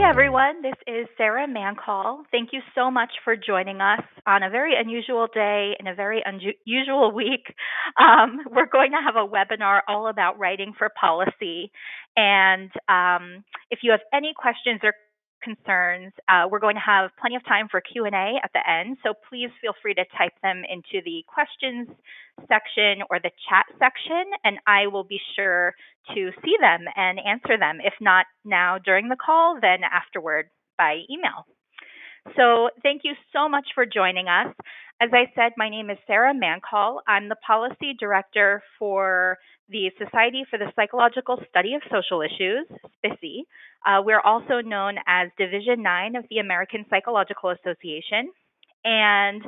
everyone. This is Sarah Mancoll. Thank you so much for joining us on a very unusual day in a very unusual week. We're going to have a webinar all about writing for policy. And if you have any questions or concerns, we're going to have plenty of time for Q&A at the end. So please feel free to type them into the questions section or the chat section, and I will be sure to see them and answer them. If not now during the call, then afterward by email. So thank you so much for joining us. As I said, my name is Sarah Mancoll. I'm the policy director for the Society for the Psychological Study of Social Issues, SPSSY. We're also known as Division 9 of the American Psychological Association. And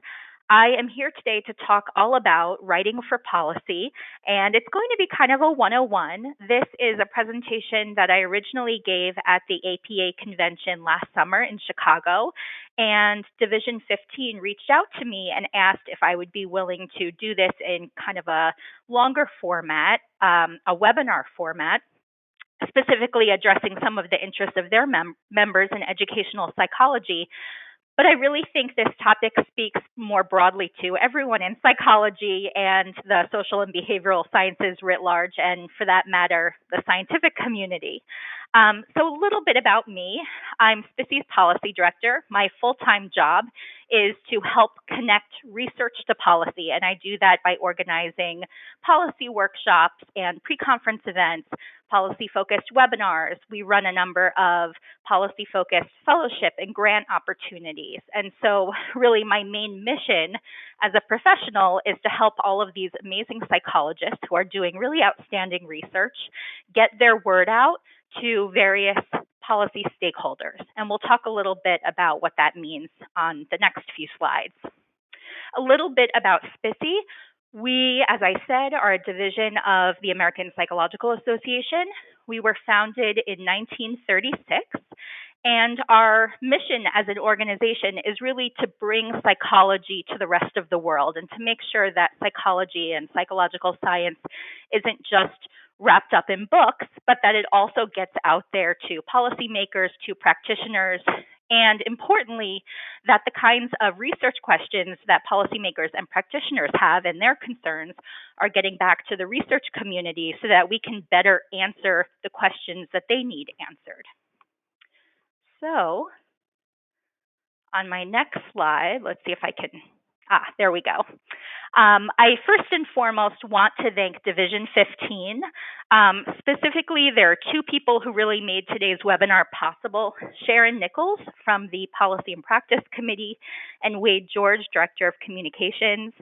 I am here today to talk all about writing for policy, and it's going to be kind of a 101. This is a presentation that I originally gave at the APA convention last summer in Chicago, and Division 15 reached out to me and asked if I would be willing to do this in kind of a longer format, a webinar format, specifically addressing some of the interests of their members in educational psychology. But I really think this topic speaks more broadly to everyone in psychology and the social and behavioral sciences writ large, and for that matter, the scientific community. So a little bit about me. I'm SPSSY's policy director. My full-time job is to help connect research to policy, and I do that by organizing policy workshops and pre-conference events, policy-focused webinars. We run a number of policy-focused fellowship and grant opportunities. And so really my main mission as a professional is to help all of these amazing psychologists who are doing really outstanding research get their word out to various policy stakeholders. And we'll talk a little bit about what that means on the next few slides. A little bit about SPSSY. We, as I said, are a division of the American Psychological Association. We were founded in 1936, and our mission as an organization is really to bring psychology to the rest of the world and to make sure that psychology and psychological science isn't just wrapped up in books, but that it also gets out there to policymakers, to practitioners, and importantly, that the kinds of research questions that policymakers and practitioners have and their concerns are getting back to the research community so that we can better answer the questions that they need answered. So on my next slide, let's see if I can, there we go. I first and foremost want to thank Division 15. Specifically, there are two people who really made today's webinar possible: Sharon Nichols from the Policy and Practice Committee and Wade George, Director of Communications.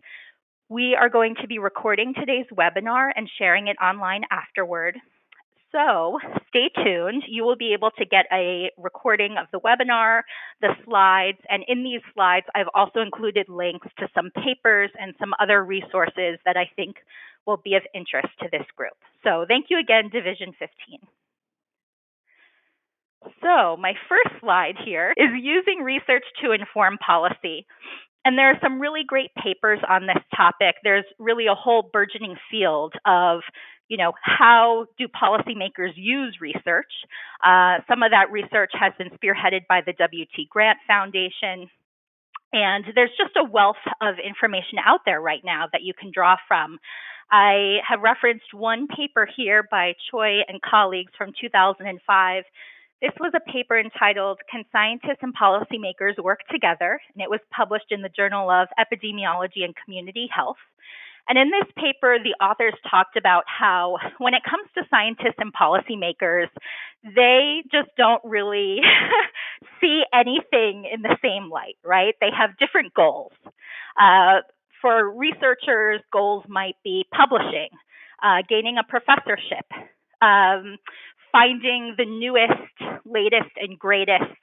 We are going to be recording today's webinar and sharing it online afterward. So stay tuned. You will be able to get a recording of the webinar, the slides, and in these slides, I've also included links to some papers and some other resources that I think will be of interest to this group. So thank you again, Division 15. So my first slide here is using research to inform policy. And there are some really great papers on this topic. There's really a whole burgeoning field of how do policymakers use research? Some of that research has been spearheaded by the W.T. Grant Foundation. And there's just a wealth of information out there right now that you can draw from. I have referenced one paper here by Choi and colleagues from 2005. This was a paper entitled, "Can Scientists and Policymakers Work Together?" And it was published in the Journal of Epidemiology and Community Health. And in this paper, the authors talked about how when it comes to scientists and policymakers, they just don't really see anything in the same light, right? They have different goals. For researchers, goals might be publishing, gaining a professorship, finding the newest, latest, and greatest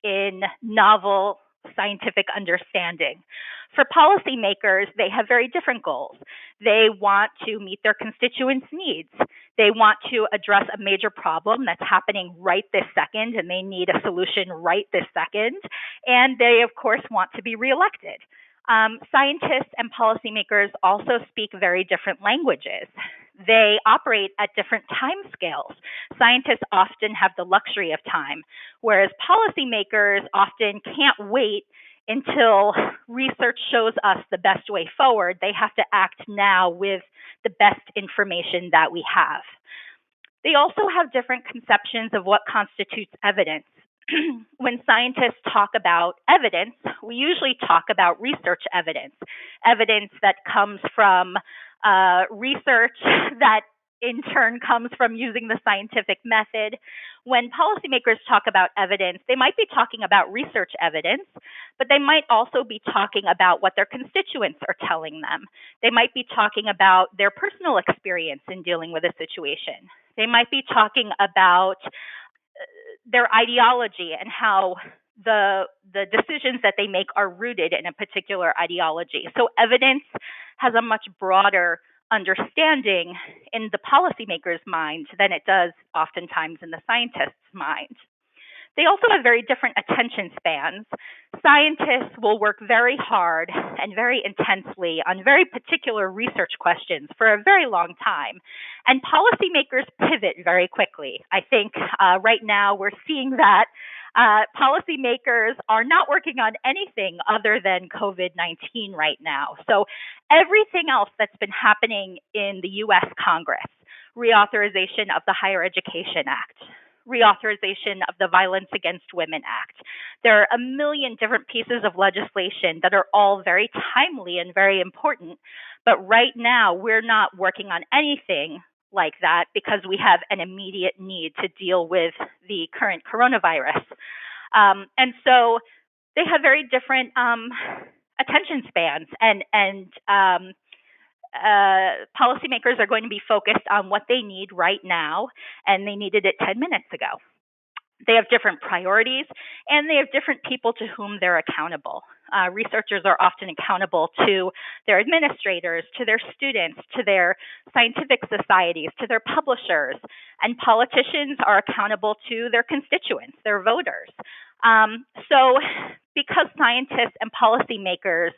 in novel scientific understanding. For policymakers, they have very different goals. They want to meet their constituents' needs. They want to address a major problem that's happening right this second, and they need a solution right this second. And they, of course, want to be reelected. Scientists and policymakers also speak very different languages. They operate at different time scales. Scientists often have the luxury of time, whereas policymakers often can't wait until research shows us the best way forward. They have to act now with the best information that we have. They also have different conceptions of what constitutes evidence. When scientists talk about evidence, we usually talk about research evidence, evidence that comes from research that in turn comes from using the scientific method. When policymakers talk about evidence, they might be talking about research evidence, but they might also be talking about what their constituents are telling them. They might be talking about their personal experience in dealing with a situation. They might be talking about their ideology and how the decisions that they make are rooted in a particular ideology. So evidence has a much broader understanding in the policymaker's mind than it does oftentimes in the scientist's mind. They also have very different attention spans. Scientists will work very hard and very intensely on very particular research questions for a very long time, and policymakers pivot very quickly. I think right now we're seeing that policymakers are not working on anything other than COVID-19 right now. So everything else that's been happening in the U.S. Congress, reauthorization of the Higher Education Act, reauthorization of the Violence Against Women Act. There are a million different pieces of legislation that are all very timely and very important. But right now, we're not working on anything like that because we have an immediate need to deal with the current coronavirus. And so they have very different attention spans, and policymakers are going to be focused on what they need right now, and they needed it 10 minutes ago. They have different priorities, and they have different people to whom they're accountable. Researchers are often accountable to their administrators, to their students, to their scientific societies, to their publishers, and politicians are accountable to their constituents, their voters. So because scientists and policymakers,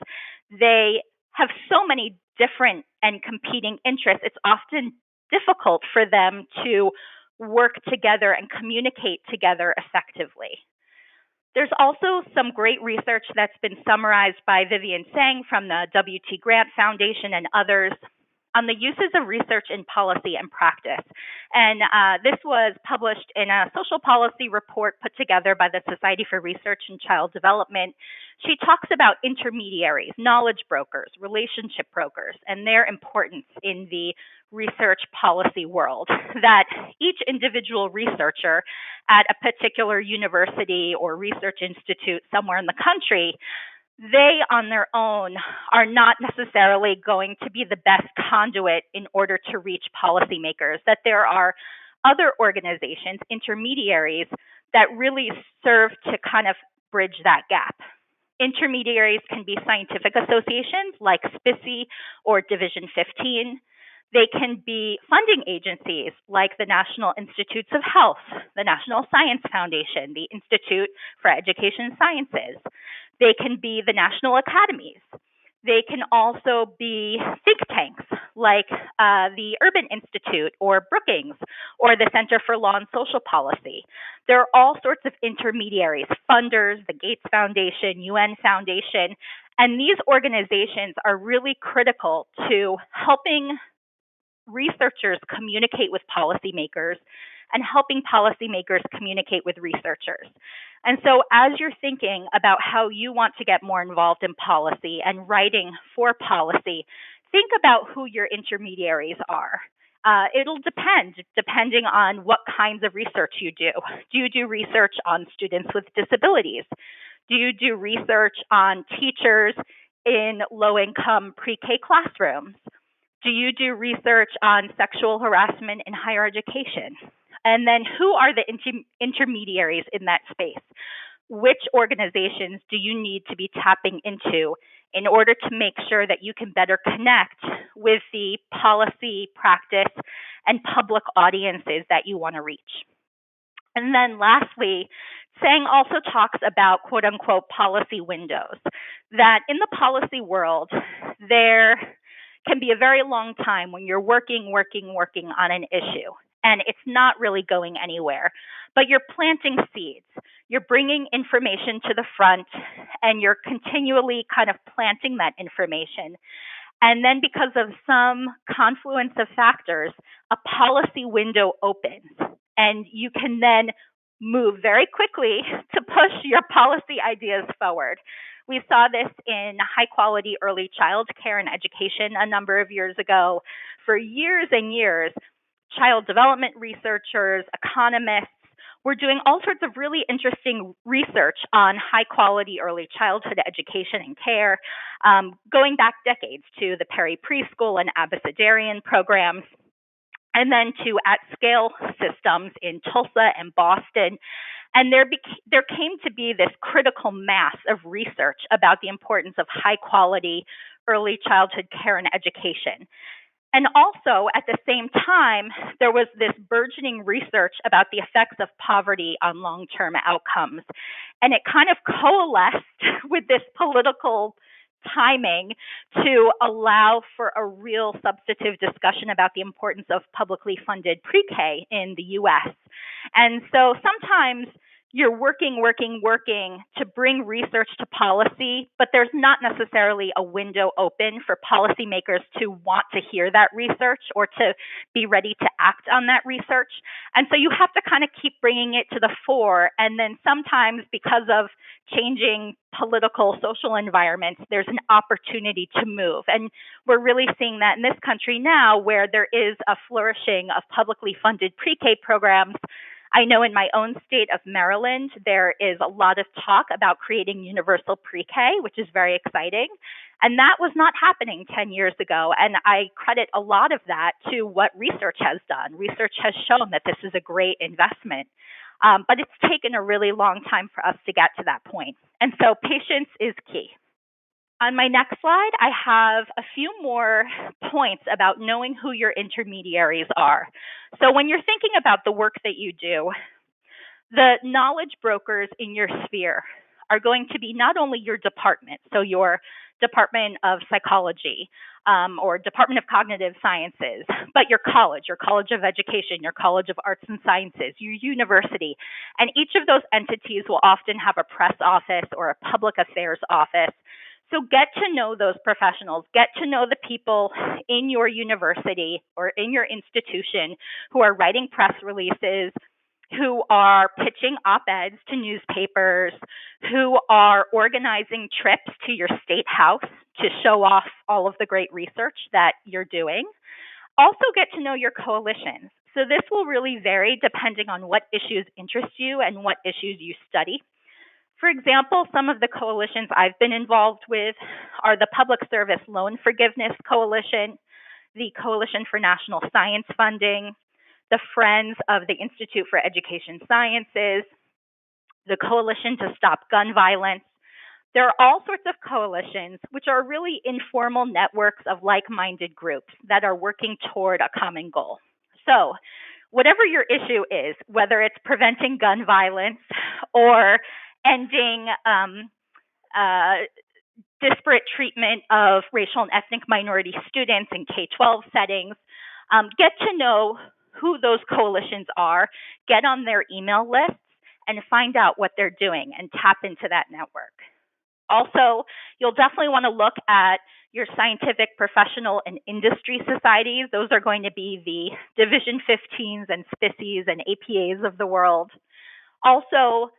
they have so many different and competing interests, it's often difficult for them to work together and communicate together effectively. There's also some great research that's been summarized by Vivian Tsang from the W.T. Grant Foundation and others on the uses of research in policy and practice. And this was published in a social policy report put together by the Society for Research in Child Development. She talks about intermediaries, knowledge brokers, relationship brokers, and their importance in the research policy world, that each individual researcher at a particular university or research institute somewhere in the country, they on their own are not necessarily going to be the best conduit in order to reach policymakers, that there are other organizations, intermediaries, that really serve to kind of bridge that gap. Intermediaries can be scientific associations like SPICE or Division 15. They can be funding agencies like the National Institutes of Health, the National Science Foundation, the Institute for Education Sciences. They can be the national academies. They can also be think tanks like the Urban Institute or Brookings or the Center for Law and Social Policy. There are all sorts of intermediaries, funders, the Gates Foundation, UN Foundation, and these organizations are really critical to helping researchers communicate with policymakers and helping policymakers communicate with researchers. And so as you're thinking about how you want to get more involved in policy and writing for policy, think about who your intermediaries are. It'll depending on what kinds of research you do. Do you do research on students with disabilities? Do you do research on teachers in low-income pre-K classrooms? Do you do research on sexual harassment in higher education? And then who are the intermediaries in that space? Which organizations do you need to be tapping into in order to make sure that you can better connect with the policy, practice, and public audiences that you want to reach? And then lastly, Tsang also talks about quote unquote policy windows, that in the policy world, there can be a very long time when you're working on an issue. and it's not really going anywhere. But you're planting seeds. You're bringing information to the front, and you're continually kind of planting that information. And then, because of some confluence of factors, a policy window opens, and you can then move very quickly to push your policy ideas forward. We saw this in high quality early child care and education a number of years ago. For years and years, child development researchers, economists, were doing all sorts of really interesting research on high quality early childhood education and care, going back decades to the Perry preschool and Abecedarian programs, and then to at scale systems in Tulsa and Boston. And there came to be this critical mass of research about the importance of high quality early childhood care and education. And also, at the same time, there was this burgeoning research about the effects of poverty on long-term outcomes. And it kind of coalesced with this political timing to allow for a real substantive discussion about the importance of publicly funded pre-K in the U.S. And so sometimes you're working to bring research to policy, but there's not necessarily a window open for policymakers to want to hear that research or to be ready to act on that research. And so you have to kind of keep bringing it to the fore. And then sometimes, because of changing political, social environments, there's an opportunity to move. And we're really seeing that in this country now, where there is a flourishing of publicly funded pre-K programs. I know in my own state of Maryland, there is a lot of talk about creating universal pre-K, which is very exciting. And that was not happening 10 years ago. And I credit a lot of that to what research has done. Research has shown that this is a great investment. But it's taken a really long time for us to get to that point. And so patience is key. On my next slide, I have a few more points about knowing who your intermediaries are. So when you're thinking about the work that you do, the knowledge brokers in your sphere are going to be not only your department, so your Department of Psychology or Department of Cognitive Sciences, but your College of Education, your College of Arts and Sciences, your university. And each of those entities will often have a press office or a public affairs office. So get to know those professionals, get to know the people in your university or in your institution who are writing press releases, who are pitching op-eds to newspapers, who are organizing trips to your state house to show off all of the great research that you're doing. Also get to know your coalitions. So this will really vary depending on what issues interest you and what issues you study. For example, some of the coalitions I've been involved with are the Public Service Loan Forgiveness Coalition, the Coalition for National Science Funding, the Friends of the Institute for Education Sciences, the Coalition to Stop Gun Violence. There are all sorts of coalitions, which are really informal networks of like-minded groups that are working toward a common goal. So whatever your issue is, whether it's preventing gun violence or ending disparate treatment of racial and ethnic minority students in K-12 settings, get to know who those coalitions are, get on their email lists, and find out what they're doing and tap into that network. Also, you'll definitely want to look at your scientific, professional, and industry societies. Those are going to be the Division 15s and SPICEs and APAs of the world. Also,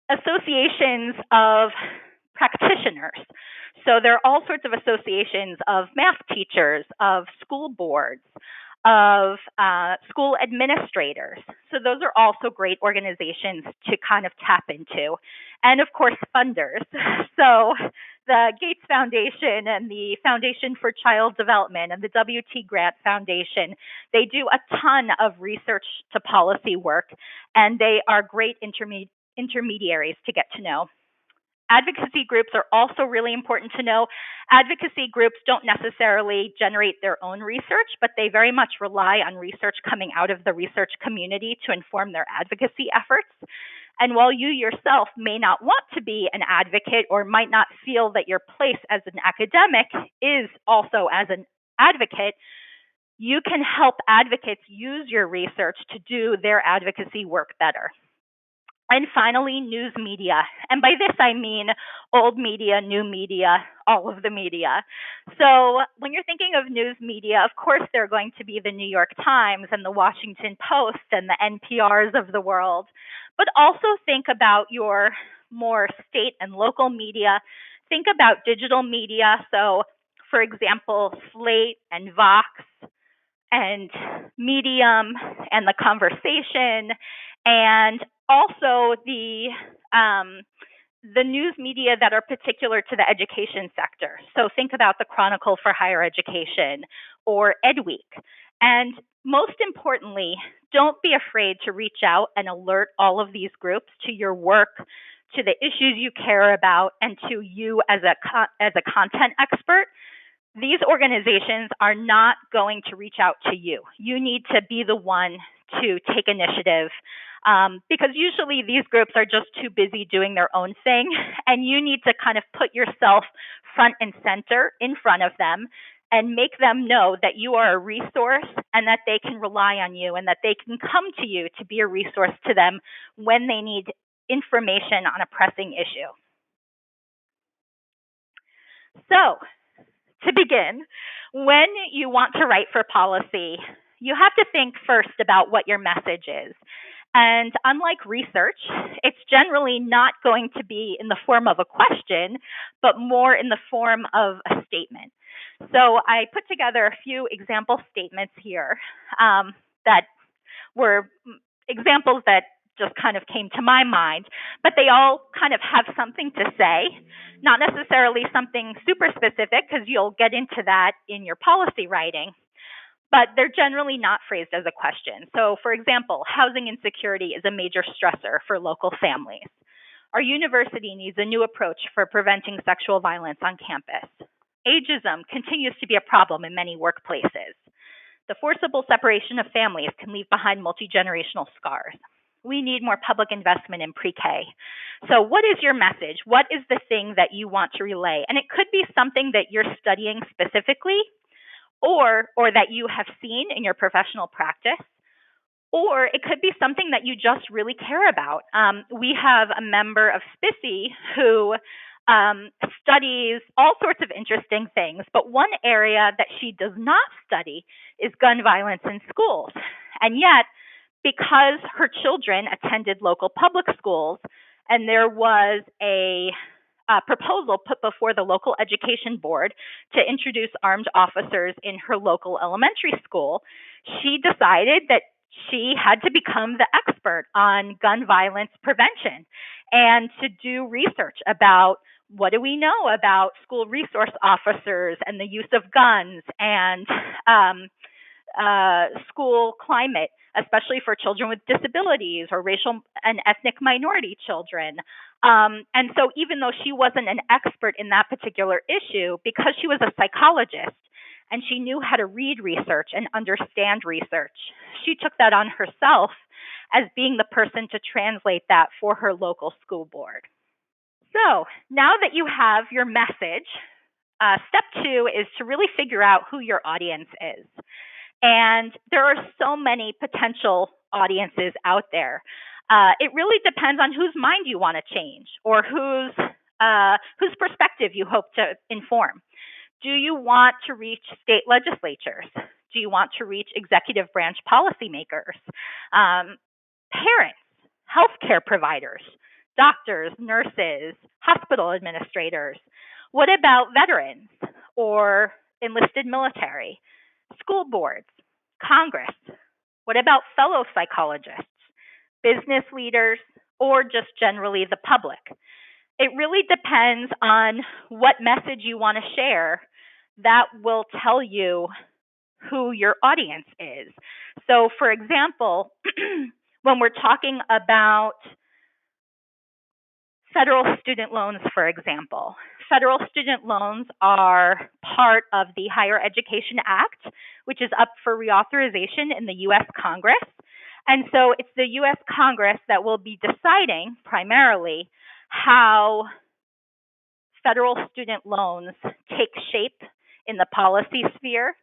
associations of practitioners. So there are all sorts of associations of math teachers, of school boards, of school administrators. So those are also great organizations to kind of tap into. And of course, funders. So the Gates Foundation and the Foundation for Child Development and the WT Grant Foundation, they do a ton of research to policy work, and they are great intermediaries to get to know. Advocacy groups are also really important to know. Advocacy groups don't necessarily generate their own research, but they very much rely on research coming out of the research community to inform their advocacy efforts. And while you yourself may not want to be an advocate or might not feel that your place as an academic is also as an advocate, you can help advocates use your research to do their advocacy work better. And finally, news media. And by this, I mean old media, new media, all of the media. So when you're thinking of news media, of course, they're going to be the New York Times and the Washington Post and the NPRs of the world. But also think about your more state and local media. Think about digital media. So, for example, Slate and Vox and Medium and The Conversation, and also the news media that are particular to the education sector. So think about the Chronicle for Higher Education or EdWeek. And most importantly, don't be afraid to reach out and alert all of these groups to your work, to the issues you care about, and to you as a content expert. These organizations are not going to reach out to you. You need to be the one to take initiative, because usually these groups are just too busy doing their own thing, and you need to kind of put yourself front and center in front of them and make them know that you are a resource and that they can rely on you and that they can come to you to be a resource to them when they need information on a pressing issue. So, to begin, when you want to write for policy, you have to think first about what your message is. And unlike research, it's generally not going to be in the form of a question, but more in the form of a statement. So I put together a few example statements here that were examples that just kind of came to my mind, but they all kind of have something to say, not necessarily something super specific, because you'll get into that in your policy writing, but they're generally not phrased as a question. So, for example, housing insecurity is a major stressor for local families. Our university needs a new approach for preventing sexual violence on campus. Ageism continues to be a problem in many workplaces. The forcible separation of families can leave behind multi-generational scars. We need more public investment in pre-K. So what is your message? What is the thing that you want to relay? And it could be something that you're studying specifically or that you have seen in your professional practice, or it could be something that you just really care about. We have a member of SPICY who studies all sorts of interesting things, but one area that she does not study is gun violence in schools. And yet, because her children attended local public schools and there was a proposal put before the local education board to introduce armed officers in her local elementary school, she decided that she had to become the expert on gun violence prevention and to do research about what do we know about school resource officers and the use of guns and school climate, especially for children with disabilities or racial and ethnic minority children. And so even though she wasn't an expert in that particular issue, because she was a psychologist and she knew how to read research and understand research, she took that on herself as being the person to translate that for her local school board. So now that you have your message, step 2 is to really figure out who your audience is. And there are so many potential audiences out there. It really depends on whose mind you want to change or whose perspective you hope to inform. Do you want to reach state legislatures? Do you want to reach executive branch policymakers, parents, healthcare providers, doctors, nurses, hospital administrators? What about veterans or enlisted military? School boards, Congress? What about fellow psychologists, business leaders, or just generally the public? It really depends on what message you want to share. That will tell you who your audience is. So, for example, when we're talking about federal student loans, for example, federal student loans are part of the Higher Education Act, which is up for reauthorization in the U.S. Congress. And so it's the U.S. Congress that will be deciding primarily how federal student loans take shape in the policy sphere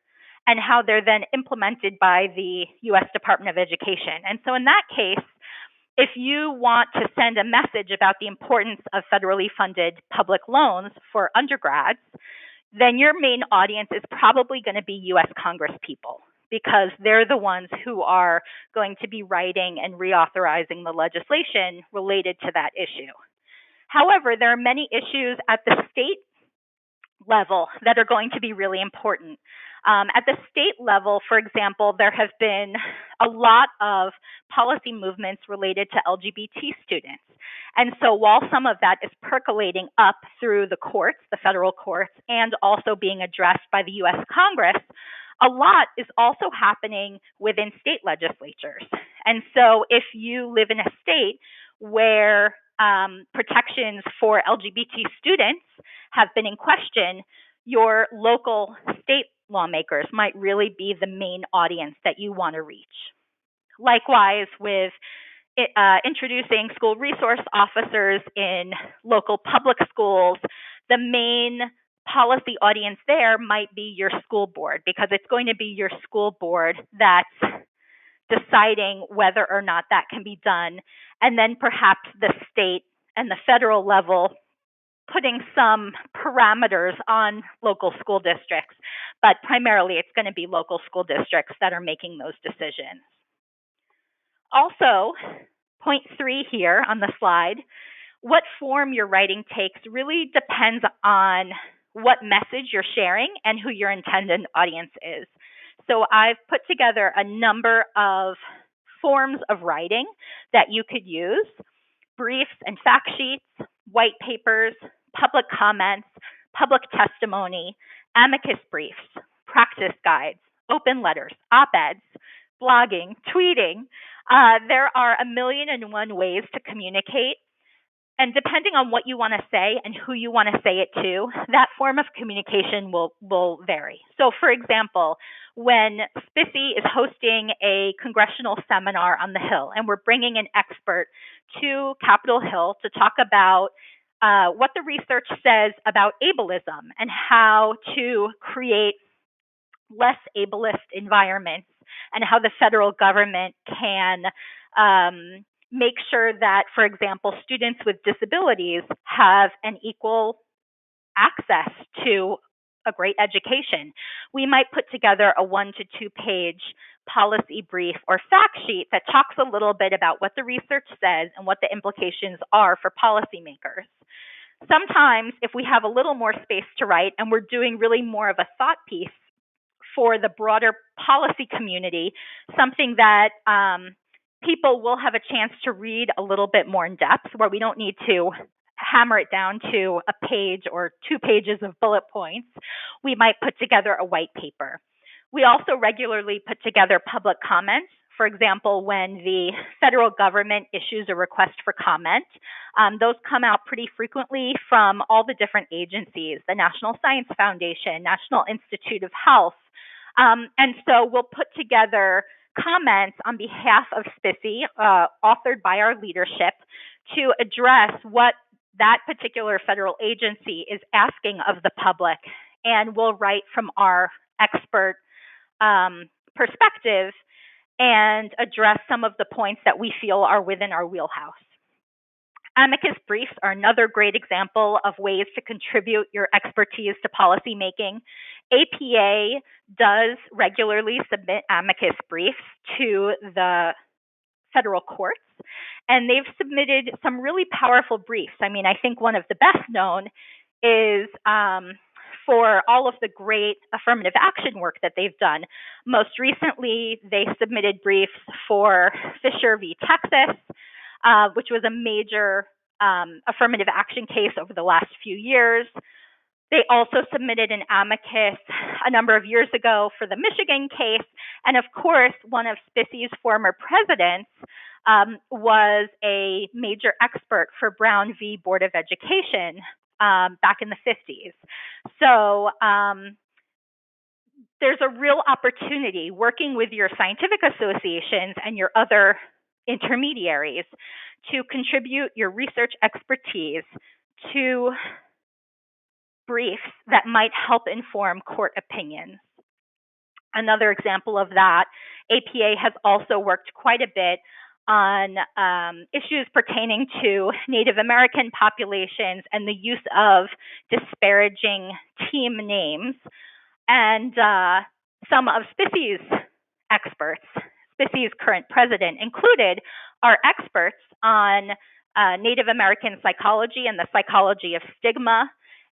and how they're then implemented by the U.S. Department of Education. And so in that case, if you want to send a message about the importance of federally funded public loans for undergrads, then your main audience is probably going to be U.S. Congress people, because they're the ones who are going to be writing and reauthorizing the legislation related to that issue. However, there are many issues at the state level that are going to be really important. At the state level, for example, there have been a lot of policy movements related to LGBT students. And so while some of that is percolating up through the courts, the federal courts, and also being addressed by the U.S. Congress, a lot is also happening within state legislatures. And so if you live in a state where protections for LGBT students have been in question, your local state lawmakers might really be the main audience that you want to reach. Likewise, with introducing school resource officers in local public schools, the main policy audience there might be your school board, because it's going to be your school board that's deciding whether or not that can be done, and then perhaps the state and the federal level putting some parameters on local school districts, but primarily it's going to be local school districts that are making those decisions. Also, point 3 here on the slide, what form your writing takes really depends on what message you're sharing and who your intended audience is. So I've put together a number of forms of writing that you could use: briefs and fact sheets, white papers, public comments, public testimony, amicus briefs, practice guides, open letters, op-eds, blogging, tweeting. There are 1,000,001 ways to communicate. And depending on what you want to say and who you want to say it to, that form of communication will vary. So, for example, when SPICY is hosting a congressional seminar on the Hill, and we're bringing an expert to Capitol Hill to talk about what the research says about ableism and how to create less ableist environments, and how the federal government can make sure that, for example, students with disabilities have an equal access to a great education. We might put together a 1 to 2 page policy brief or fact sheet that talks a little bit about what the research says and what the implications are for policymakers. Sometimes, if we have a little more space to write and we're doing really more of a thought piece for the broader policy community, something that people will have a chance to read a little bit more in depth, where we don't need to hammer it down to a page or 2 pages of bullet points, we might put together a white paper. We also regularly put together public comments. For example, when the federal government issues a request for comment, those come out pretty frequently from all the different agencies: the National Science Foundation, National Institute of Health. And so we'll put together comments on behalf of SPICY, authored by our leadership, to address what that particular federal agency is asking of the public. And we'll write from our expert perspective and address some of the points that we feel are within our wheelhouse. Amicus briefs are another great example of ways to contribute your expertise to policymaking. APA does regularly submit amicus briefs to the federal courts, and they've submitted some really powerful briefs. I mean, I think one of the best known is for all of the great affirmative action work that they've done. Most recently, they submitted briefs for Fisher v. Texas, which was a major affirmative action case over the last few years. They also submitted an amicus a number of years ago for the Michigan case. And of course, one of SPICY's former presidents was a major expert for Brown v. Board of Education back in the 50s. So there's a real opportunity working with your scientific associations and your other intermediaries to contribute your research expertise to briefs that might help inform court opinions. Another example of that, APA has also worked quite a bit on issues pertaining to Native American populations and the use of disparaging team names. And some of SPICY's experts, SPICY's current president included, are experts on Native American psychology and the psychology of stigma,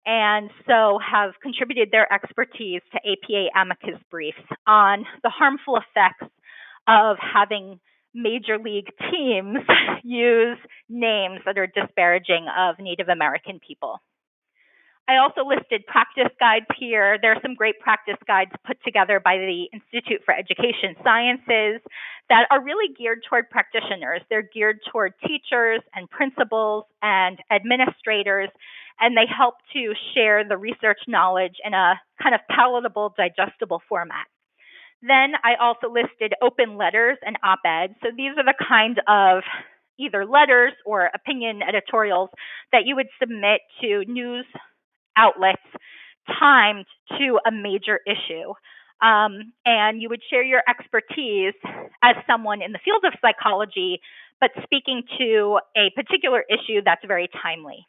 and so have contributed their expertise to APA amicus briefs on the harmful effects of having major league teams use names that are disparaging of Native American people. I also listed practice guides here. There are some great practice guides put together by the Institute for Education Sciences that are really geared toward practitioners. They're geared toward teachers and principals and administrators, and they help to share the research knowledge in a kind of palatable, digestible format. Then I also listed open letters and op-eds. So these are the kind of either letters or opinion editorials that you would submit to news outlets timed to a major issue. And you would share your expertise as someone in the field of psychology, but speaking to a particular issue that's very timely.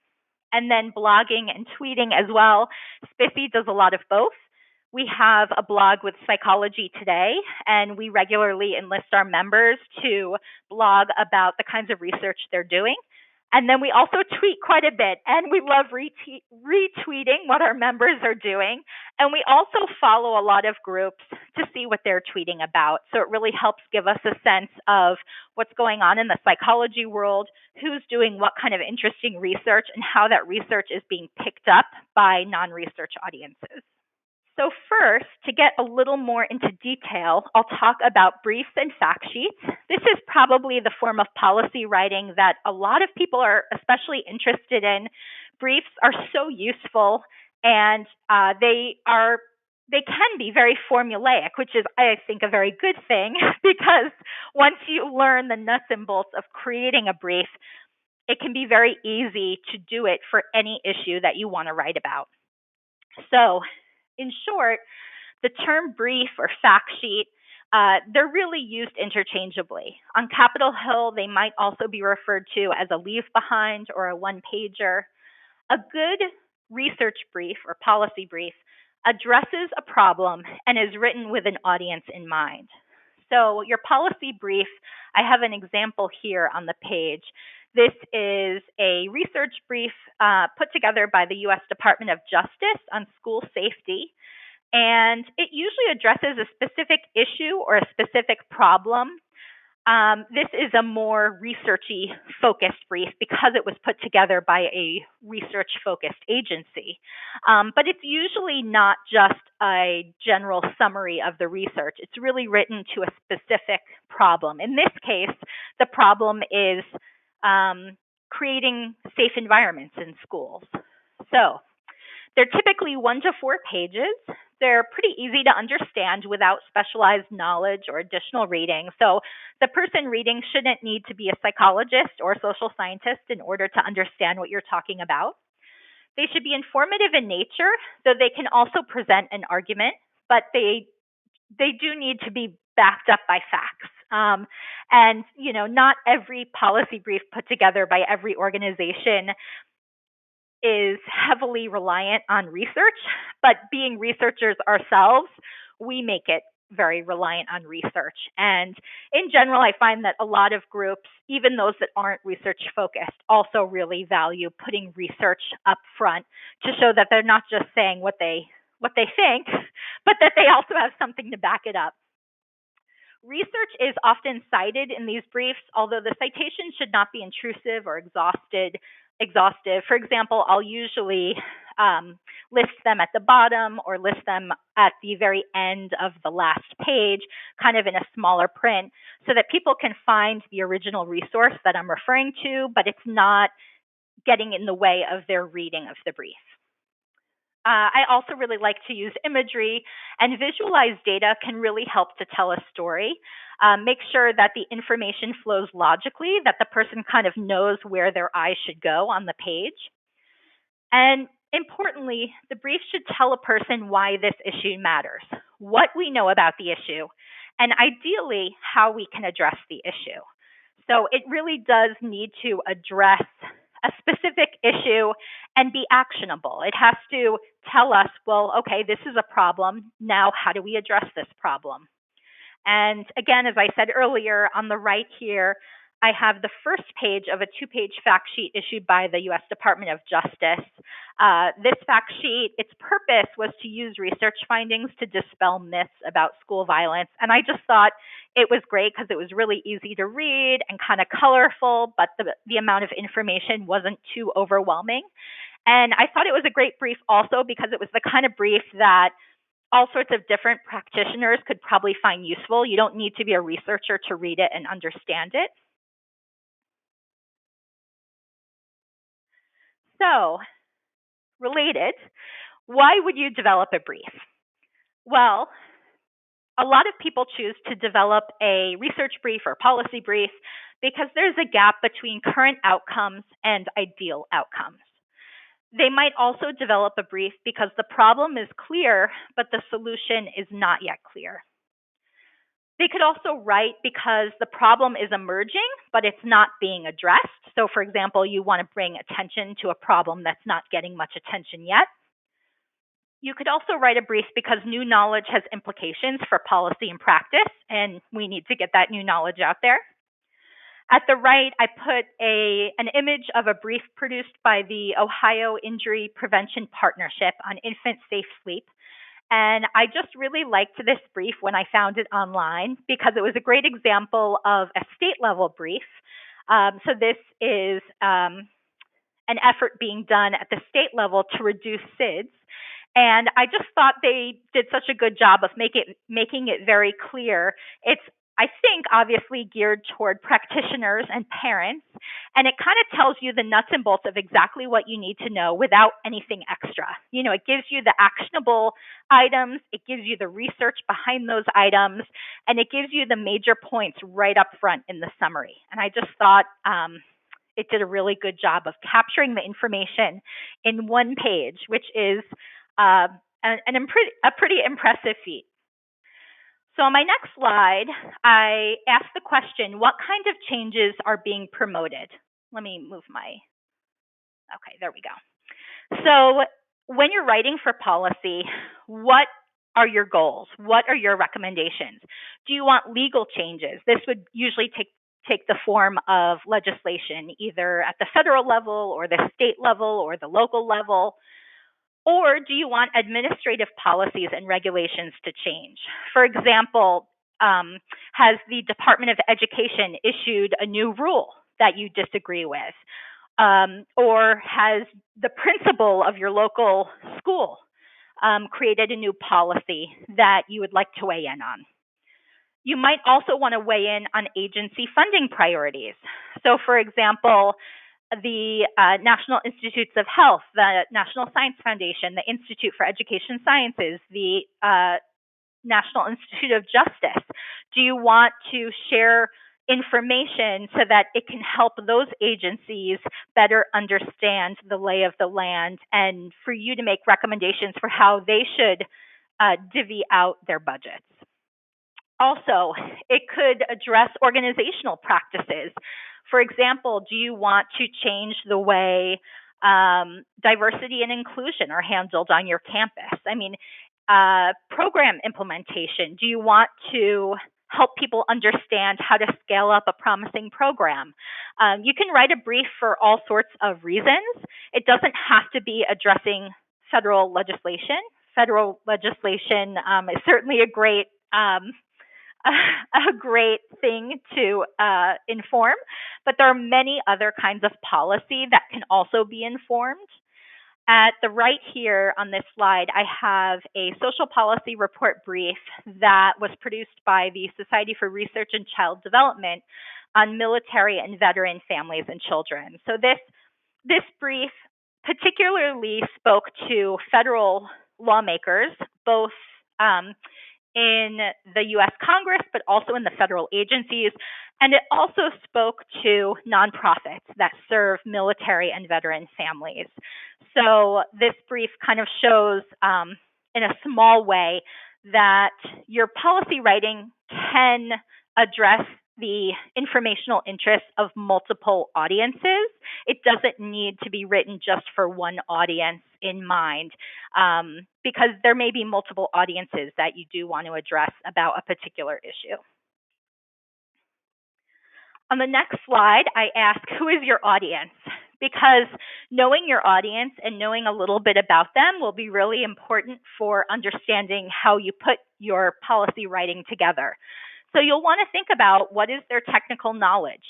And then blogging and tweeting as well. Spiffy does a lot of both. We have a blog with Psychology Today, and we regularly enlist our members to blog about the kinds of research they're doing. And then we also tweet quite a bit, and we love retweeting what our members are doing. And we also follow a lot of groups to see what they're tweeting about. So it really helps give us a sense of what's going on in the psychology world, who's doing what kind of interesting research, and how that research is being picked up by non-research audiences. So first, to get a little more into detail, I'll talk about briefs and fact sheets. This is probably the form of policy writing that a lot of people are especially interested in. Briefs are so useful, and they can be very formulaic, which is, I think, a very good thing, because once you learn the nuts and bolts of creating a brief, it can be very easy to do it for any issue that you want to write about. So, in short, the term brief or fact sheet, they're really used interchangeably. On Capitol Hill, they might also be referred to as a leave behind or a one-pager. A good research brief or policy brief addresses a problem and is written with an audience in mind. So your policy brief, I have an example here on the page. This is a research brief put together by the U.S. Department of Justice on school safety, and it usually addresses a specific issue or a specific problem. This is a more researchy focused brief because it was put together by a research focused agency. But it's usually not just a general summary of the research. It's really written to a specific problem. In this case, the problem is creating safe environments in schools. So they're typically 1 to 4 pages. They're pretty easy to understand without specialized knowledge or additional reading. So the person reading shouldn't need to be a psychologist or social scientist in order to understand what you're talking about. They should be informative in nature, though they can also present an argument, but they do need to be backed up by facts. And, not every policy brief put together by every organization is heavily reliant on research, but being researchers ourselves, we make it very reliant on research. And in general, I find that a lot of groups, even those that aren't research focused, also really value putting research up front to show that they're not just saying what they think, but that they also have something to back it up. Research is often cited in these briefs, although the citation should not be intrusive or exhaustive. For example, I'll usually list them at the bottom or list them at the very end of the last page, kind of in a smaller print, so that people can find the original resource that I'm referring to, but it's not getting in the way of their reading of the brief. I also really like to use imagery, and visualized data can really help to tell a story. Make sure that the information flows logically, that the person kind of knows where their eyes should go on the page. And Importantly, the brief should tell a person why this issue matters, what we know about the issue, and ideally how we can address the issue. So it really does need to address a specific issue and be actionable. It has to tell us, well, okay, this is a problem. Now, how do we address this problem? And again, as I said earlier, on the right here, I have the first page of a two-page fact sheet issued by the U.S. Department of Justice. This fact sheet, its purpose was to use research findings to dispel myths about school violence. And I just thought it was great because it was really easy to read and kind of colorful, but the amount of information wasn't too overwhelming. And I thought it was a great brief also because it was the kind of brief that all sorts of different practitioners could probably find useful. You don't need to be a researcher to read it and understand it. So, related, why would you develop a brief? Well, a lot of people choose to develop a research brief or policy brief because there's a gap between current outcomes and ideal outcomes. They might also develop a brief because the problem is clear, but the solution is not yet clear. They could also write because the problem is emerging, but it's not being addressed. So, for example, you want to bring attention to a problem that's not getting much attention yet. You could also write a brief because new knowledge has implications for policy and practice, and we need to get that new knowledge out there. At the right, I put an image of a brief produced by the Ohio Injury Prevention Partnership on infant safe sleep. And I just really liked this brief when I found it online because it was a great example of a state level brief. So this is an effort being done at the state level to reduce SIDS. And I just thought they did such a good job of making it very clear. It's, I think, obviously geared toward practitioners and parents, and it kind of tells you the nuts and bolts of exactly what you need to know without anything extra. You know, it gives you the actionable items, it gives you the research behind those items, and it gives you the major points right up front in the summary. And I just thought it did a really good job of capturing the information in one page, which is a pretty impressive feat. So on my next slide, I asked the question, what kind of changes are being promoted? Let me move okay, there we go. So when you're writing for policy, what are your goals? What are your recommendations? Do you want legal changes? This would usually take the form of legislation, either at the federal level or the state level or the local level. Or do you want administrative policies and regulations to change? For example, has the Department of Education issued a new rule that you disagree with? Or has the principal of your local school created a new policy that you would like to weigh in on? You might also want to weigh in on agency funding priorities. So, for example, the National Institutes of Health, the National Science Foundation, the Institute for Education Sciences, the National Institute of Justice. Do you want to share information so that it can help those agencies better understand the lay of the land and for you to make recommendations for how they should divvy out their budgets? Also, it could address organizational practices. For example, do you want to change the way diversity and inclusion are handled on your campus? I mean, program implementation. Do you want to help people understand how to scale up a promising program? You can write a brief for all sorts of reasons. It doesn't have to be addressing federal legislation. Federal legislation is certainly a great thing to inform, but there are many other kinds of policy that can also be informed. At the right here on this slide, I have a social policy report brief that was produced by the Society for Research and Child Development on military and veteran families and children. So this brief particularly spoke to federal lawmakers, both in the US Congress, but also in the federal agencies. And it also spoke to nonprofits that serve military and veteran families. So this brief kind of shows, in a small way, that your policy writing can address the informational interests of multiple audiences. It doesn't need to be written just for one audience in mind, because there may be multiple audiences that you do want to address about a particular issue. On the next slide, I ask, who is your audience? Because knowing your audience and knowing a little bit about them will be really important for understanding how you put your policy writing together. So you'll want to think about, what is their technical knowledge?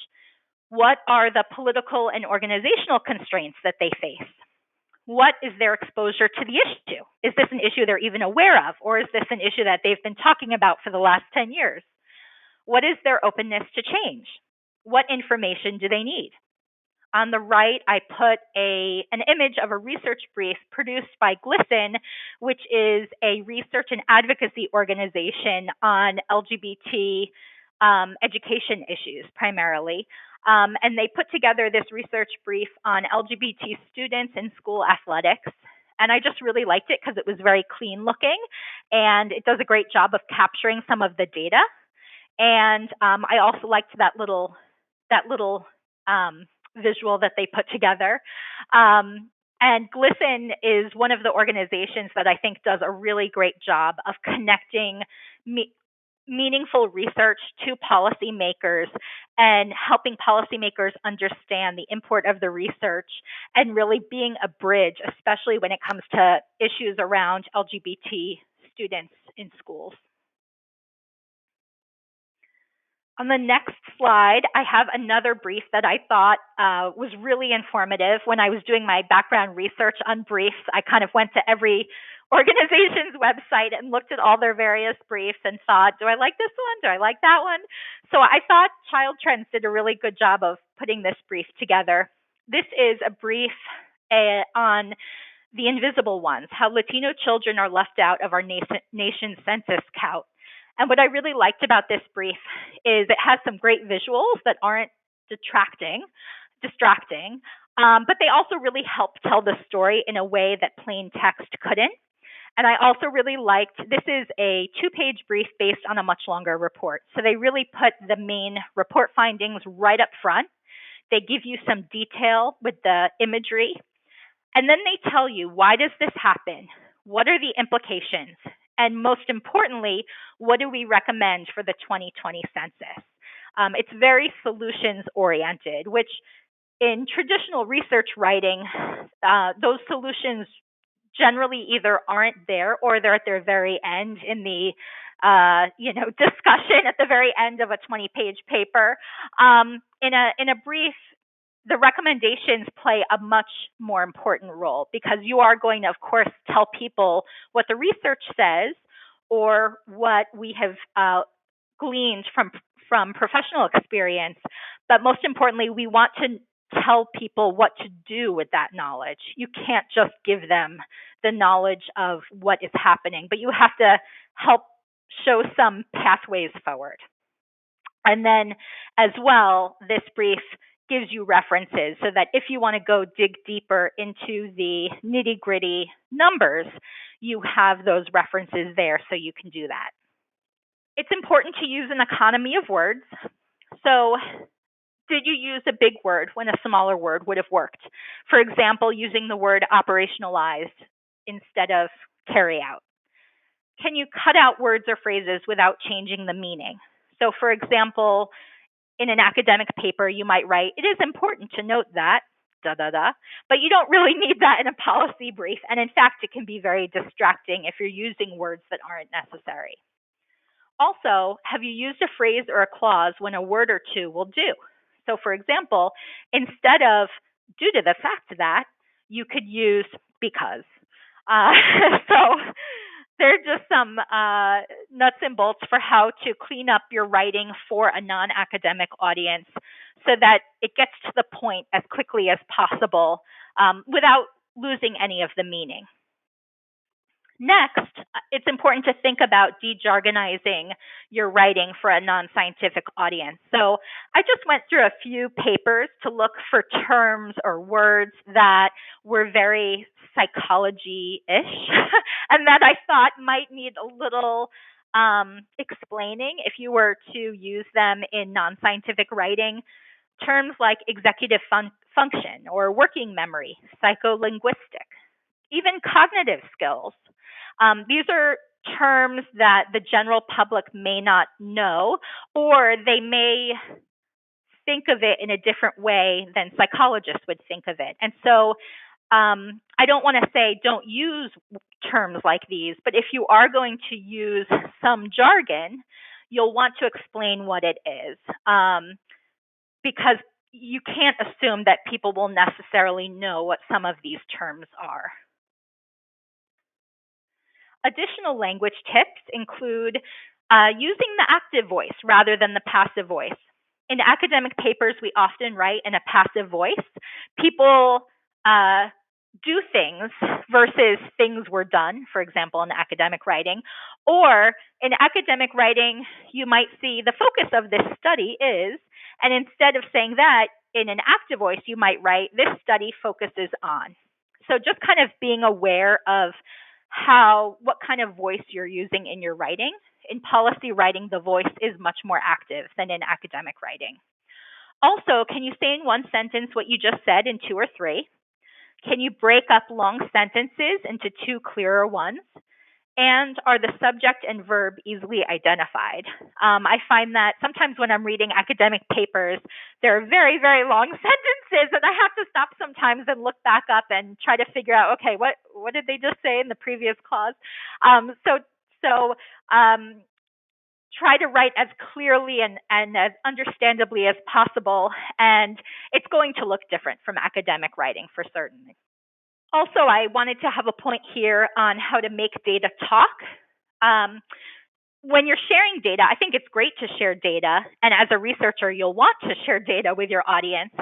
What are the political and organizational constraints that they face? What is their exposure to the issue? Is this an issue they're even aware of, or is this an issue that they've been talking about for the last 10 years? What is their openness to change? What information do they need? On the right, I put an image of a research brief produced by GLSEN, which is a research and advocacy organization on LGBT education issues primarily. And they put together this research brief on LGBT students in school athletics. And I just really liked it because it was very clean looking, and it does a great job of capturing some of the data. And I also liked that little visual that they put together. And GLSEN is one of the organizations that I think does a really great job of connecting meaningful research to policymakers and helping policymakers understand the import of the research, and really being a bridge, especially when it comes to issues around LGBT students in schools. On the next slide, I have another brief that I thought was really informative. When I was doing my background research on briefs, I kind of went to every organization's website and looked at all their various briefs and thought, do I like this one? Do I like that one? So I thought Child Trends did a really good job of putting this brief together. This is a brief on the invisible ones, how Latino children are left out of our nation's census count. And what I really liked about this brief is it has some great visuals that aren't distracting, but they also really help tell the story in a way that plain text couldn't. And I also really liked, this is a 2-page brief based on a much longer report. So they really put the main report findings right up front. They give you some detail with the imagery. And then they tell you, why does this happen? What are the implications? And most importantly, what do we recommend for the 2020 census? It's very solutions oriented, which in traditional research writing, those solutions generally either aren't there or they're at their very end in the discussion at the very end of a 20-page paper. In a brief, the recommendations play a much more important role, because you are going to, of course, tell people what the research says or what we have gleaned from professional experience. But most importantly, we want to tell people what to do with that knowledge. You can't just give them the knowledge of what is happening, but you have to help show some pathways forward. And then as well, this brief gives you references so that if you want to go dig deeper into the nitty-gritty numbers, you have those references there so you can do that. It's important to use an economy of words. So did you use a big word when a smaller word would have worked? For example, using the word operationalized instead of carry out. Can you cut out words or phrases without changing the meaning? So for example, in an academic paper, you might write, it is important to note that, but you don't really need that in a policy brief. And in fact, it can be very distracting if you're using words that aren't necessary. Also, have you used a phrase or a clause when a word or two will do? So for example, instead of due to the fact that, you could use because. So they're just some nuts and bolts for how to clean up your writing for a non-academic audience so that it gets to the point as quickly as possible without losing any of the meaning. Next, it's important to think about de-jargonizing your writing for a non-scientific audience. So I just went through a few papers to look for terms or words that were very psychology-ish and that I thought might need a little explaining if you were to use them in non-scientific writing. Terms like executive function or working memory, psycholinguistic, even cognitive skills. These are terms that the general public may not know, or they may think of it in a different way than psychologists would think of it. And so I don't want to say don't use terms like these, but if you are going to use some jargon, you'll want to explain what it is, because you can't assume that people will necessarily know what some of these terms are. Additional language tips include using the active voice rather than the passive voice. In academic papers, we often write in a passive voice. People do things versus things were done, for example, in academic writing. Or in academic writing, you might see the focus of this study is, and instead of saying that, in an active voice, you might write, this study focuses on. So just kind of being aware of what kind of voice you're using in your writing. In policy writing, the voice is much more active than in academic writing. Also, can you say in one sentence what you just said in two or three? Can you break up long sentences into two clearer ones? And are the subject and verb easily identified? I find that sometimes when I'm reading academic papers, there are very, very long sentences, and I have to stop sometimes and look back up and try to figure out, okay, what did they just say in the previous clause? So try to write as clearly and as understandably as possible, and it's going to look different from academic writing for certain. Also, I wanted to have a point here on how to make data talk. When you're sharing data, I think it's great to share data, and as a researcher, you'll want to share data with your audience,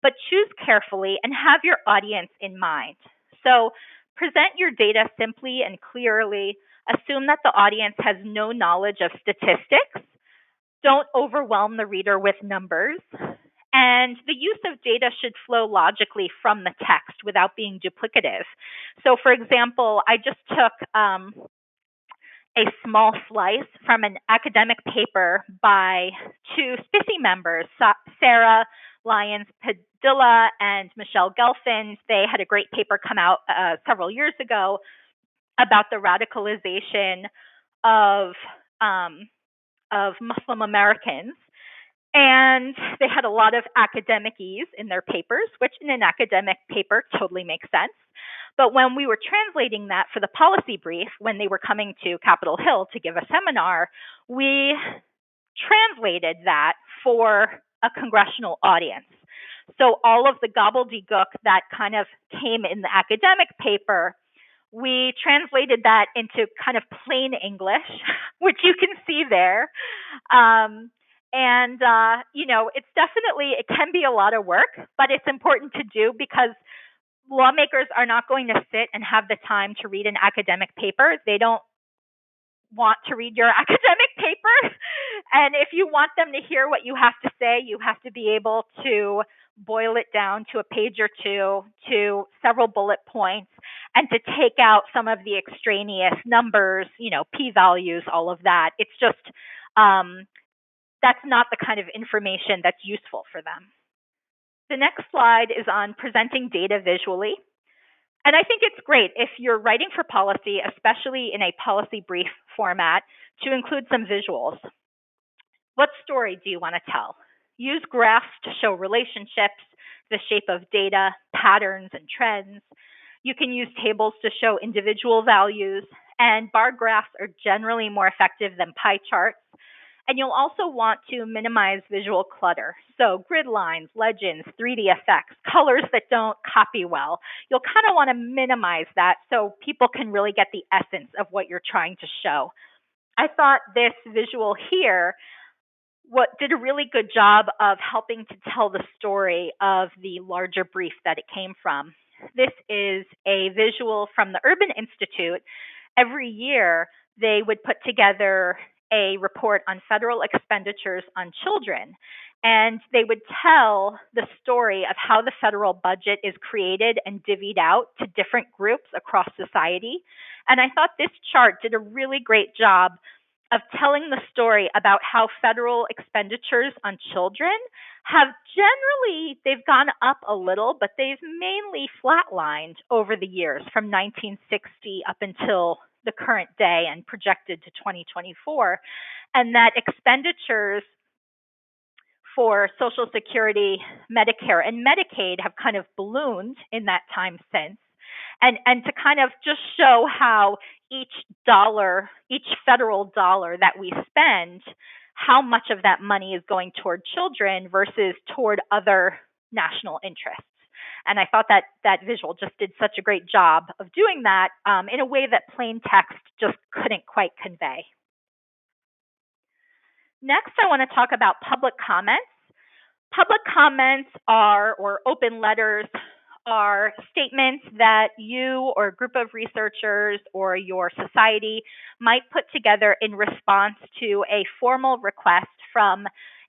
but choose carefully and have your audience in mind. So present your data simply and clearly. Assume that the audience has no knowledge of statistics. Don't overwhelm the reader with numbers. And the use of data should flow logically from the text without being duplicative. So, for example, I just took a small slice from an academic paper by two SPICY members, Sarah Lyons Padilla and Michelle Gelfand. They had a great paper come out several years ago about the radicalization of Muslim Americans. And they had a lot of academic-ese in their papers, which in an academic paper totally makes sense. But when we were translating that for the policy brief, when they were coming to Capitol Hill to give a seminar, we translated that for a congressional audience. So all of the gobbledygook that kind of came in the academic paper, we translated that into kind of plain English, which you can see there. It's definitely, it can be a lot of work, but it's important to do because lawmakers are not going to sit and have the time to read an academic paper. They don't want to read your academic paper. And if you want them to hear what you have to say, you have to be able to boil it down to a page or two, to several bullet points, and to take out some of the extraneous numbers, p-values, all of that. It's just, that's not the kind of information that's useful for them. The next slide is on presenting data visually. And I think it's great if you're writing for policy, especially in a policy brief format, to include some visuals. What story do you want to tell? Use graphs to show relationships, the shape of data, patterns, and trends. You can use tables to show individual values, and bar graphs are generally more effective than pie charts. And you'll also want to minimize visual clutter. So grid lines, legends, 3D effects, colors that don't copy well. You'll kind of want to minimize that so people can really get the essence of what you're trying to show. I thought this visual here did a really good job of helping to tell the story of the larger brief that it came from. This is a visual from the Urban Institute, every year they would put together a report on federal expenditures on children. And they would tell the story of how the federal budget is created and divvied out to different groups across society. And I thought this chart did a really great job of telling the story about how federal expenditures on children have generally they've gone up a little, but they've mainly flatlined over the years from 1960 up until the current day and projected to 2024, and that expenditures for Social Security, Medicare, and Medicaid have kind of ballooned in that time since. And to kind of just show how each federal dollar that we spend, how much of that money is going toward children versus toward other national interests. And I thought that visual just did such a great job of doing that in a way that plain text just couldn't quite convey. Next, I want to talk about public comments. Public comments or open letters are statements that you or a group of researchers or your society might put together in response to a formal request from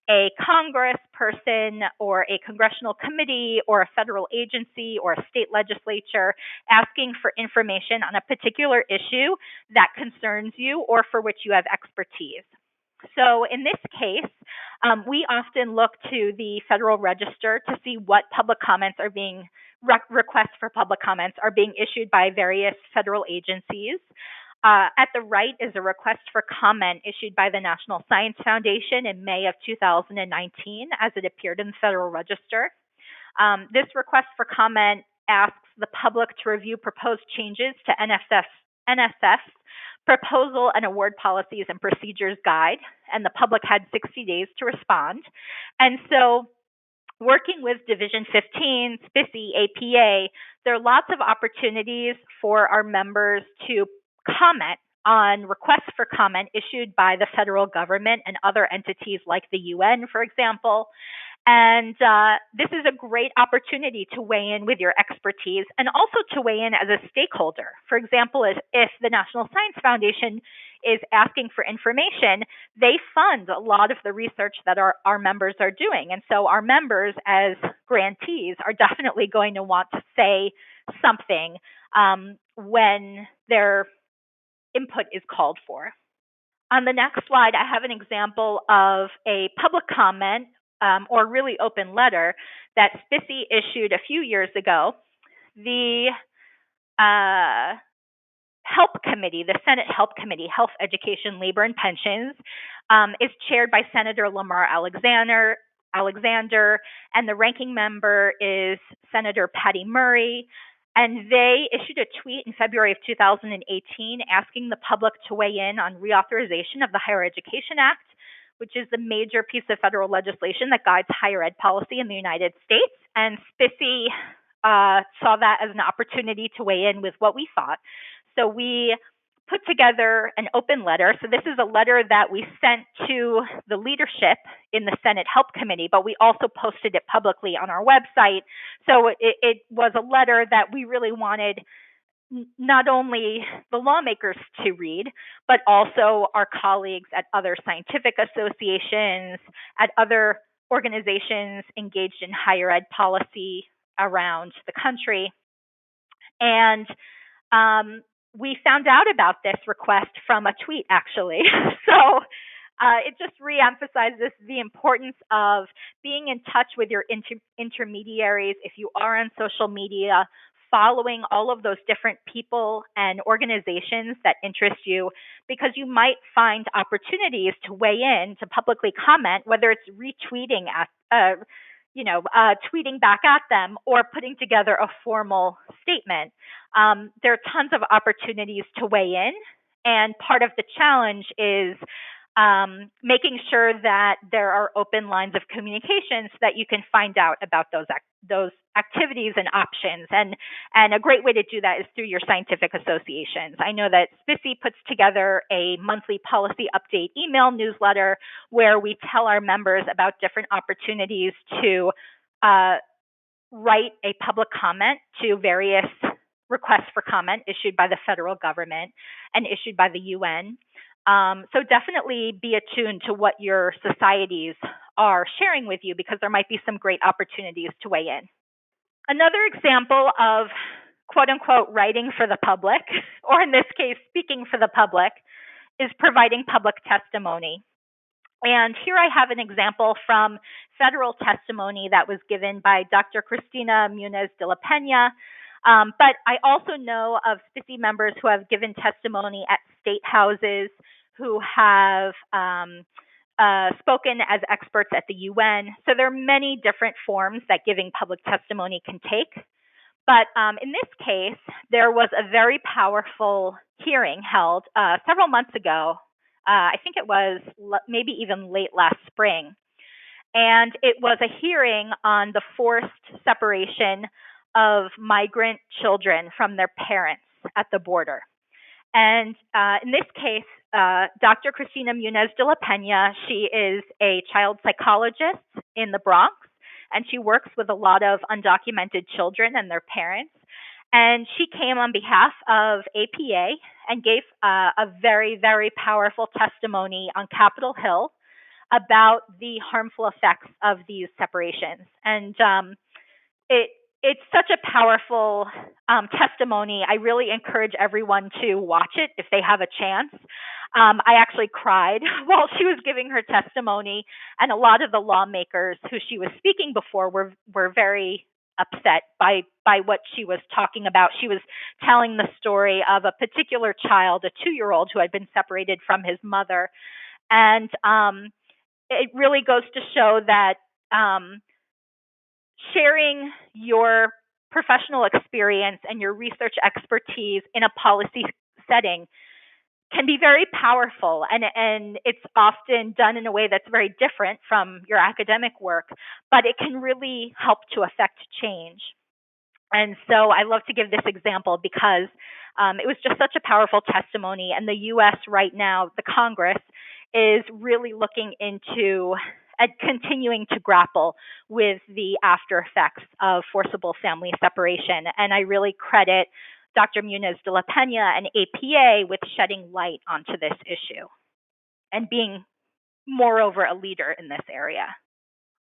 a Congress person or a congressional committee or a federal agency or a state legislature asking for information on a particular issue that concerns you or for which you have expertise. So in this case, we often look to the Federal Register to see what public comments are being requests for public comments are being issued by various federal agencies. At the right is a request for comment issued by the National Science Foundation in May of 2019 as it appeared in the Federal Register. This request for comment asks the public to review proposed changes to NSF's Proposal and Award Policies and Procedures Guide, and the public had 60 days to respond. And so working with Division 15, SPICY, APA, there are lots of opportunities for our members to comment on requests for comment issued by the federal government and other entities like the UN, for example. And this is a great opportunity to weigh in with your expertise and also to weigh in as a stakeholder. For example, if the National Science Foundation is asking for information, they fund a lot of the research that our members are doing. And so our members as grantees are definitely going to want to say something when their input is called for. On the next slide, I have an example of a public comment or really open letter that SPICY issued a few years ago. The HELP Committee, the Senate HELP Committee, Health, Education, Labor, and Pensions, is chaired by Senator Lamar Alexander, and the ranking member is Senator Patty Murray. And they issued a tweet in February of 2018 asking the public to weigh in on reauthorization of the Higher Education Act, which is the major piece of federal legislation that guides higher ed policy in the United States. And SPICY saw that as an opportunity to weigh in with what we thought. So we put together an open letter. So this is a letter that we sent to the leadership in the Senate HELP Committee, but we also posted it publicly on our website. So it was a letter that we really wanted not only the lawmakers to read, but also our colleagues at other scientific associations, at other organizations engaged in higher ed policy around the country. And we found out about this request from a tweet, actually. So it just reemphasizes the importance of being in touch with your intermediaries. If you are on social media, following all of those different people and organizations that interest you, because you might find opportunities to weigh in, to publicly comment, whether it's retweeting tweeting back at them or putting together a formal statement. There are tons of opportunities to weigh in, and part of the challenge is making sure that there are open lines of communication so that you can find out about those activities and options. And a great way to do that is through your scientific associations. I know that SPICY puts together a monthly policy update email newsletter where we tell our members about different opportunities to write a public comment to various requests for comment issued by the federal government and issued by the UN. So definitely be attuned to what your societies are sharing with you because there might be some great opportunities to weigh in. Another example of quote unquote writing for the public, or in this case, speaking for the public, is providing public testimony. And here I have an example from federal testimony that was given by Dr. Cristina Munez de la Pena. But I also know of SPICY members who have given testimony at state houses, who have spoken as experts at the UN. So there are many different forms that giving public testimony can take. But in this case, there was a very powerful hearing held several months ago. I think it was maybe even late last spring. And it was a hearing on the forced separation of migrant children from their parents at the border. And in this case, Dr. Cristina Munez de la Pena, she is a child psychologist in the Bronx, and she works with a lot of undocumented children and their parents. And she came on behalf of APA and gave a very, very powerful testimony on Capitol Hill about the harmful effects of these separations. And it's such a powerful testimony. I really encourage everyone to watch it if they have a chance. I actually cried while she was giving her testimony, and a lot of the lawmakers who she was speaking before were very upset by what she was talking about. She was telling the story of a particular child, a 2-year-old who had been separated from his mother. And it really goes to show that sharing your professional experience and your research expertise in a policy setting can be very powerful, and it's often done in a way that's very different from your academic work, but it can really help to affect change. And so I love to give this example because it was just such a powerful testimony, and the U.S. right now, the Congress, is really looking into and continuing to grapple with the after effects of forcible family separation. And I really credit Dr. Munez de la Pena and APA with shedding light onto this issue and being, moreover, a leader in this area.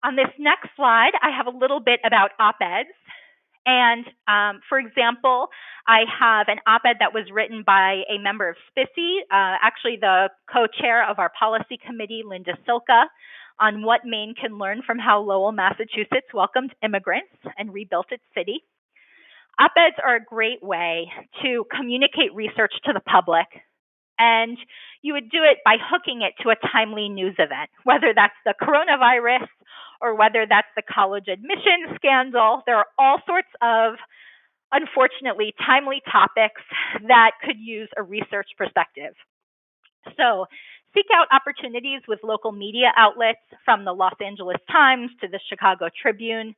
On this next slide, I have a little bit about op-eds. And for example, I have an op-ed that was written by a member of SPICY, actually the co-chair of our policy committee, Linda Silka, on what Maine can learn from how Lowell, Massachusetts welcomed immigrants and rebuilt its city. Op-eds are a great way to communicate research to the public, and you would do it by hooking it to a timely news event, whether that's the coronavirus or whether that's the college admission scandal. There are all sorts of, unfortunately, timely topics that could use a research perspective. So seek out opportunities with local media outlets, from the Los Angeles Times to the Chicago Tribune.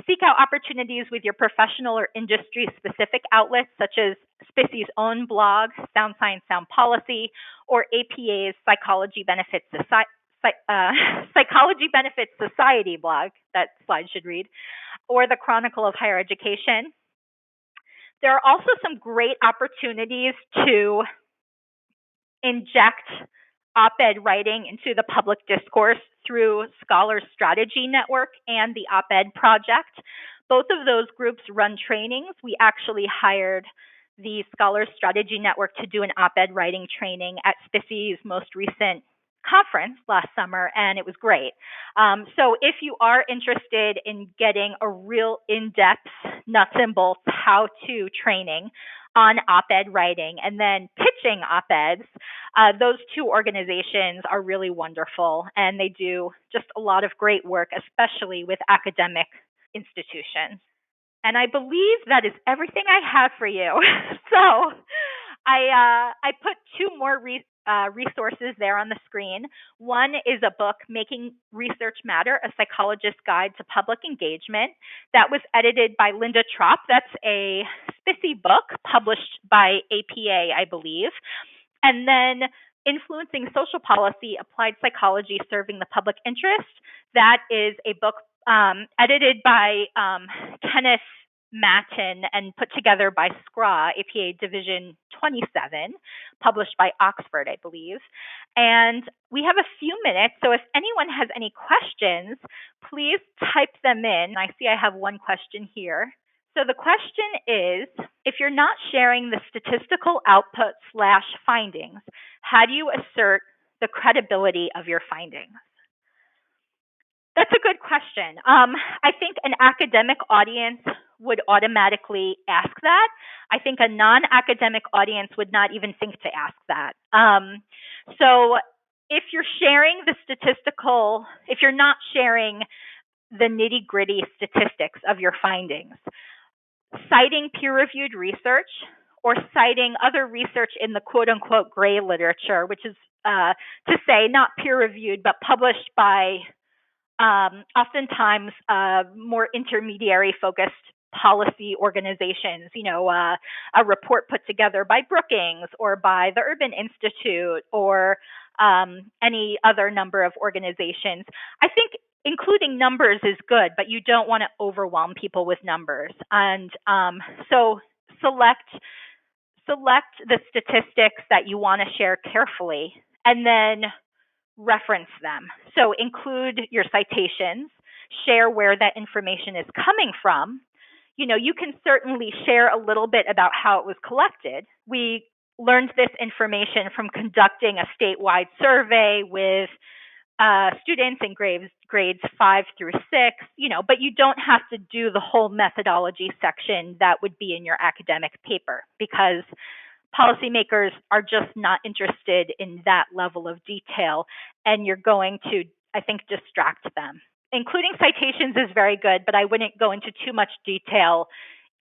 Seek out opportunities with your professional or industry-specific outlets, such as SPICY's own blog, Sound Science, Sound Policy, or APA's Psychology Benefits Society blog, that slide should read, or the Chronicle of Higher Education. There are also some great opportunities to inject op-ed writing into the public discourse through Scholars Strategy Network and the Op-Ed Project. Both of those groups run trainings. We actually hired the Scholars Strategy Network to do an op-ed writing training at SPICY's most recent conference last summer, and it was great. So if you are interested in getting a real in-depth, nuts and bolts how-to training on op-ed writing and then pitching op-eds, those two organizations are really wonderful, and they do just a lot of great work, especially with academic institutions. And I believe that is everything I have for you. So I put two more resources there on the screen. One is a book, Making Research Matter, A Psychologist's Guide to Public Engagement. That was edited by Linda Trop. That's a SPICY book published by APA, I believe. And then Influencing Social Policy, Applied Psychology Serving the Public Interest. That is a book edited by Kenneth Matin and put together by SCRA, APA Division 27, published by Oxford, I believe. And we have a few minutes, so if anyone has any questions, please type them in. I see I have one question here. So the question is, if you're not sharing the statistical output slash findings, how do you assert the credibility of your findings? That's a good question. I think an academic audience would automatically ask that. I think a non-academic audience would not even think to ask that. So if you're sharing the statistical, if you're not sharing the nitty-gritty statistics of your findings, citing peer-reviewed research or citing other research in the quote-unquote gray literature, which is to say not peer-reviewed but published by oftentimes more intermediary focused policy organizations, a report put together by Brookings or by the Urban Institute or any other number of organizations. I think including numbers is good, but you don't want to overwhelm people with numbers. And so select the statistics that you want to share carefully and then reference them. So include your citations, share where that information is coming from. You can certainly share a little bit about how it was collected. We learned this information from conducting a statewide survey with students in grades 5 through 6, but you don't have to do the whole methodology section that would be in your academic paper because policymakers are just not interested in that level of detail, and you're going to, I think, distract them. Including citations is very good, but I wouldn't go into too much detail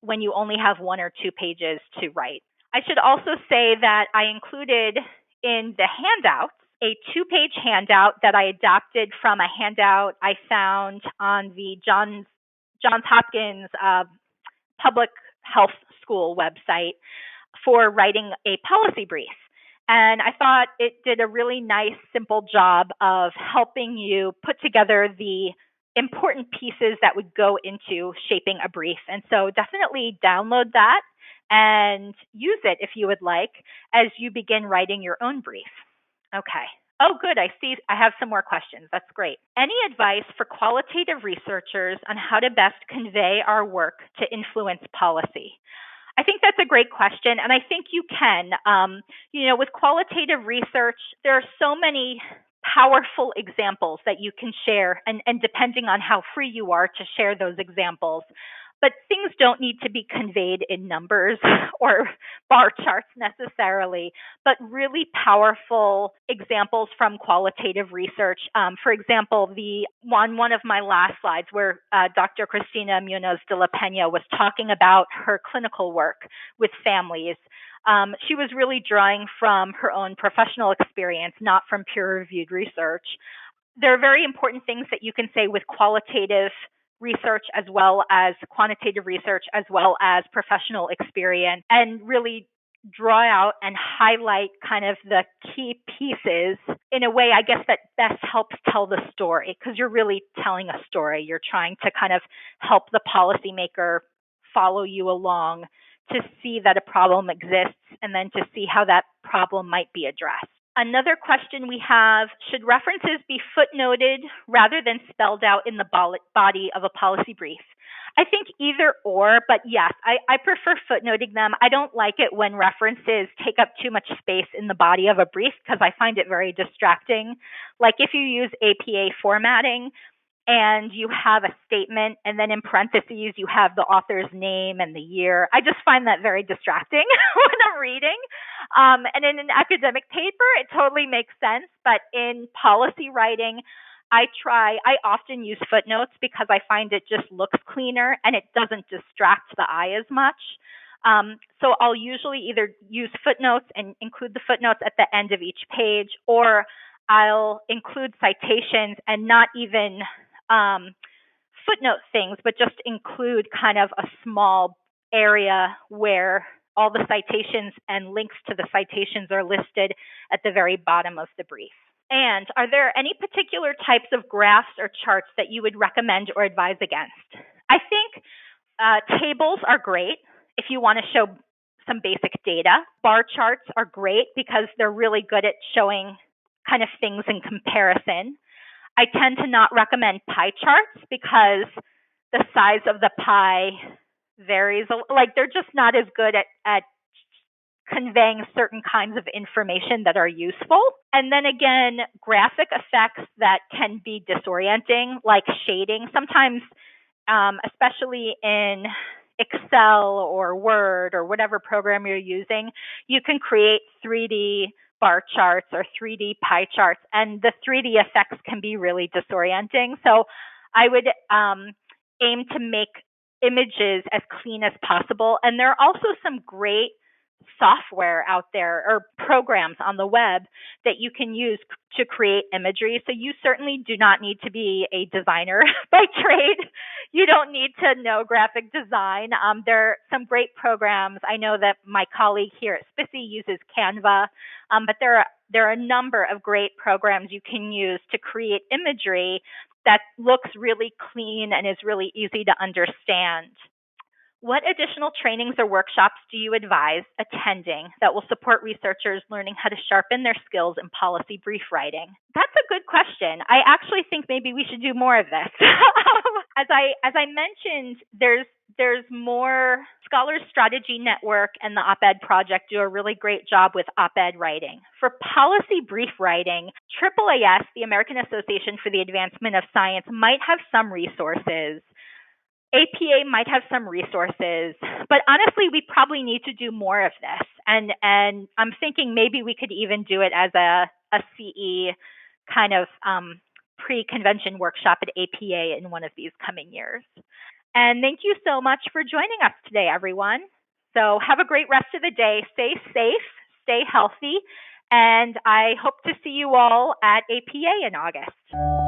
when you only have 1 or 2 pages to write. I should also say that I included in the handouts a 2-page handout that I adapted from a handout I found on the Johns Hopkins Public Health School website for writing a policy brief. And I thought it did a really nice, simple job of helping you put together the important pieces that would go into shaping a brief. And so definitely download that and use it if you would like as you begin writing your own brief. Okay. Oh, good. I see I have some more questions. That's great. Any advice for qualitative researchers on how to best convey our work to influence policy? I think that's a great question, and I think you can. With qualitative research, there are so many powerful examples that you can share, and depending on how free you are to share those examples. But things don't need to be conveyed in numbers or bar charts necessarily, but really powerful examples from qualitative research. For example, on one of my last slides where Dr. Cristina Munoz de la Peña was talking about her clinical work with families, she was really drawing from her own professional experience, not from peer-reviewed research. There are very important things that you can say with qualitative research as well as quantitative research as well as professional experience, and really draw out and highlight kind of the key pieces in a way, I guess, that best helps tell the story, because you're really telling a story. You're trying to kind of help the policymaker follow you along to see that a problem exists and then to see how that problem might be addressed. Another question we have, should references be footnoted rather than spelled out in the body of a policy brief? I think either or, but yes, I prefer footnoting them. I don't like it when references take up too much space in the body of a brief because I find it very distracting. Like if you use APA formatting, and you have a statement, and then in parentheses, you have the author's name and the year. I just find that very distracting when I'm reading. And in an academic paper, it totally makes sense. But in policy writing, I often use footnotes because I find it just looks cleaner and it doesn't distract the eye as much. So I'll usually either use footnotes and include the footnotes at the end of each page, or I'll include citations and not even footnote things, but just include kind of a small area where all the citations and links to the citations are listed at the very bottom of the brief. And are there any particular types of graphs or charts that you would recommend or advise against? I think Tables are great if you want to show some basic data. Bar charts are great because they're really good at showing kind of things in comparison. I tend to not recommend pie charts because the size of the pie varies. Like they're just not as good at conveying certain kinds of information that are useful. And then again, graphic effects that can be disorienting, like shading. Sometimes, especially in Excel or Word or whatever program you're using, you can create 3D bar charts or 3D pie charts, and the 3D effects can be really disorienting. So I would aim to make images as clean as possible. And there are also some great software out there or programs on the web that you can use to create imagery. So you certainly do not need to be a designer by trade. You don't need to know graphic design. There are some great programs. I know that my colleague here at SPICY uses Canva, but there are a number of great programs you can use to create imagery that looks really clean and is really easy to understand. What additional trainings or workshops do you advise attending that will support researchers learning how to sharpen their skills in policy brief writing? That's a good question. I actually think maybe we should do more of this. As I mentioned, there's more. Scholars Strategy Network and the Op-Ed Project do a really great job with op-ed writing. For policy brief writing, AAAS, the American Association for the Advancement of Science, might have some resources. APA might have some resources, but honestly, we probably need to do more of this. And I'm thinking maybe we could even do it as a CE kind of pre-convention workshop at APA in one of these coming years. And thank you so much for joining us today, everyone. So have a great rest of the day. Stay safe, stay healthy, and I hope to see you all at APA in August.